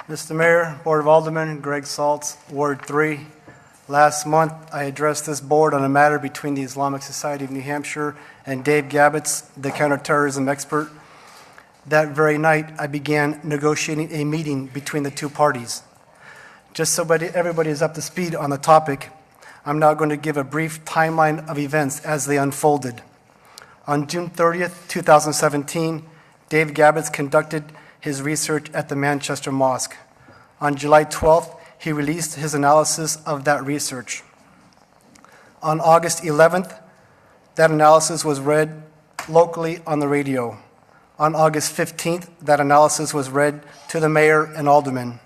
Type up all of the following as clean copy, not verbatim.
Mr. Mayor, Board of Aldermen, Greg Salts, Ward 3. Last month, I addressed this board on a matter between the Islamic Society of New Hampshire and Dave Gabbets, the counterterrorism expert. That very night, I began negotiating a meeting between the two parties. Just so everybody is up to speed on the topic, I'm now going to give a brief timeline of events as they unfolded. On June 30th, 2017, Dave Gabbets conducted his research at the Manchester Mosque. On July 12th, he released his analysis of that research. On August 11th, that analysis was read locally on the radio. On August 15th, that analysis was read to the mayor and aldermen.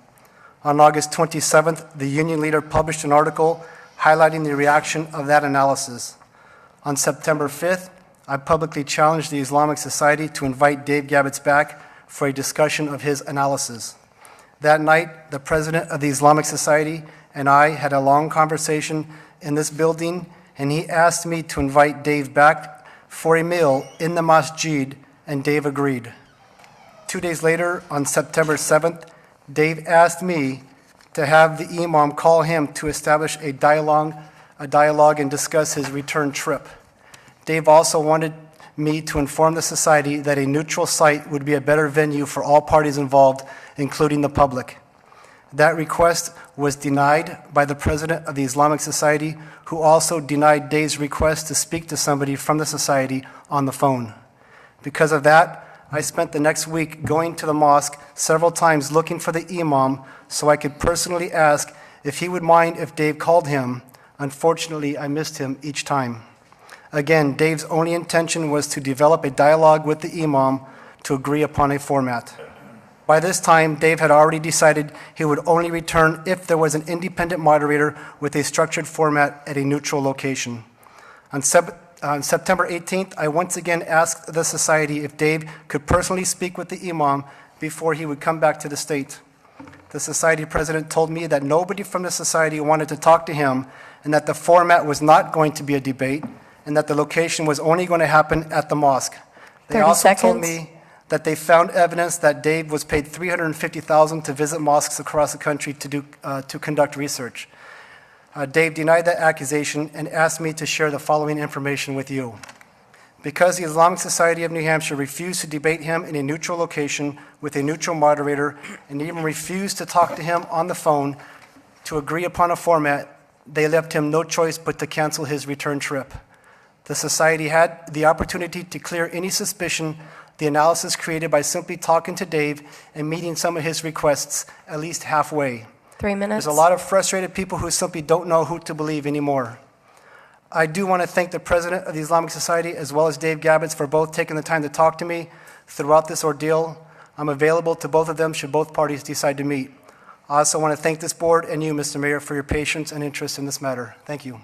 On August 27th, the union leader published an article highlighting the reaction of that analysis. On September 5th, I publicly challenged the Islamic Society to invite Dave Gabbets back for a discussion of his analysis. That night, the president of the Islamic Society and I had a long conversation in this building, and he asked me to invite Dave back for a meal in the masjid, and Dave agreed. 2 days later, on September 7th, Dave asked me to have the imam call him to establish a dialogue and discuss his return trip. Dave also wanted me to inform the society that a neutral site would be a better venue for all parties involved, including the public. That request was denied by the president of the Islamic Society, who also denied Dave's request to speak to somebody from the society on the phone. Because of that, I spent the next week going to the mosque several times looking for the imam so I could personally ask if he would mind if Dave called him. Unfortunately, I missed him each time. Again, Dave's only intention was to develop a dialogue with the imam to agree upon a format. By this time, Dave had already decided he would only return if there was an independent moderator with a structured format at a neutral location. On September 18th, I once again asked the society if Dave could personally speak with the imam before he would come back to the state. The society president told me that nobody from the society wanted to talk to him and that the format was not going to be a debate and that the location was only going to happen at the mosque. They also told me that they found evidence that Dave was paid $350,000 to visit mosques across the country to conduct research. Dave denied that accusation and asked me to share the following information with you. Because the Islamic Society of New Hampshire refused to debate him in a neutral location with a neutral moderator and even refused to talk to him on the phone to agree upon a format, they left him no choice but to cancel his return trip. The society had the opportunity to clear any suspicion the analysis created by simply talking to Dave and meeting some of his requests at least halfway. 3 minutes. There's a lot of frustrated people who simply don't know who to believe anymore. I do want to thank the president of the Islamic Society as well as Dave Gabbets for both taking the time to talk to me throughout this ordeal. I'm available to both of them should both parties decide to meet. I also want to thank this board and you, Mr. Mayor, for your patience and interest in this matter. Thank you.